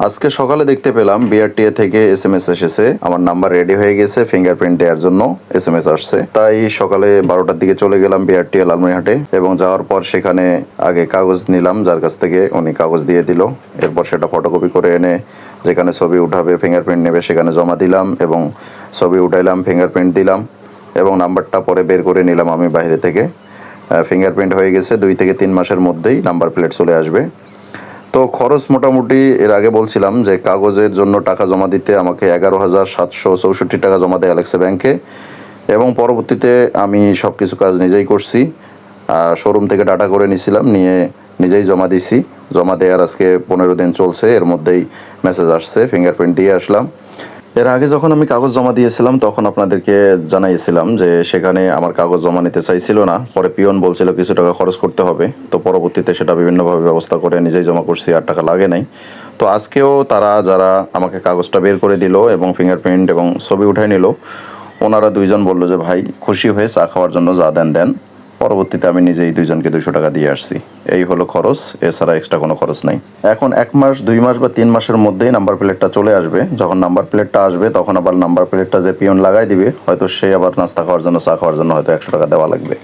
আজকে সকালে দেখতে পেলাম বিআরটিএ থেকে এসএমএস এসেছে, আমার নাম্বার রেডি হয়ে গেছে, ফিঙ্গারপ্রিন্ট দেওয়ার জন্য এসএমএস আসছে। তাই সকালে 12টার দিকে চলে গেলাম বিআরটিএ লালমনিরহাটে এবং যাওয়ার পর সেখানে আগে কাগজ নিলাম, যার কাছ থেকে উনি কাগজ দিয়ে দিল। এরপর সেটা ফটোকপি করে এনে যেখানে ছবি উঠাবে, ফিঙ্গারপ্রিন্ট নেবে, সেখানে জমা দিলাম এবং ছবি উঠাইলাম, ফিঙ্গারপ্রিন্ট দিলাম এবং নাম্বারটা পরে বের করে নিলাম আমি বাইরে থেকে। ফিঙ্গারপ্রিন্ট হয়ে গেছে, 2 থেকে 3 মাসের মধ্যেই নাম্বার প্লেট চলে আসবে। তো খরচ মোটামুটি এর আগে বলছিলাম যে কাগজের জন্য টাকা জমা দিতে আমাকে 11,764 টাকা জমা দেয় অ্যালেক্সা ব্যাংকে এবং পরবর্তীতে আমি সব কিছু কাজ নিজেই করছি। শোরুম থেকে ডাটা করে নিয়েছিলাম, নিয়ে নিজেই জমা দিছি। জমা দেওয়ার আজকে 15 দিন চলছে, এর মধ্যেই মেসেজ আসছে, ফিঙ্গারপ্রিন্ট দিয়ে আসলাম। এর আগে যখন আমি কাগজ জমা দিয়েছিলাম তখন আপনাদেরকে জানাইছিলাম যে সেখানে আমার কাগজ জমা নিতে চাইছিল না, পরে পিয়ন বলছিল কিছু টাকা খরচ করতে হবে। তো পরবর্তীতে সেটা বিভিন্নভাবে ব্যবস্থা করে নিজেই জমা করছি, আর টাকা লাগে নাই। তো আজকেও তারা যারা আমাকে কাগজটা বের করে দিল এবং ফিঙ্গারপ্রিন্ট এবং ছবি উঠাই নিল, ওনারা 2জন বললো যে ভাই খুশি হয়ে চা খাওয়ার জন্য যা দেন দেন। পরবর্তীতে আমি নিজেই 2জনকে 200 টাকা দিয়ে আসছি। এই হলো খরচ, এছাড়া এক্সট্রা কোনো খরচ নাই। এখন 1 মাস, 2 মাস বা 3 মাসের মধ্যেই নাম্বার প্লেটটা চলে আসবে। যখন নাম্বার প্লেটটা আসবে তখন আবার নাম্বার প্লেটটা যে পিয়ন লাগাই দিবে, হয়তো সে আবার নাস্তা খাওয়ার জন্য, চা খাওয়ার জন্য হয়তো 100 টাকা দেওয়া লাগবে।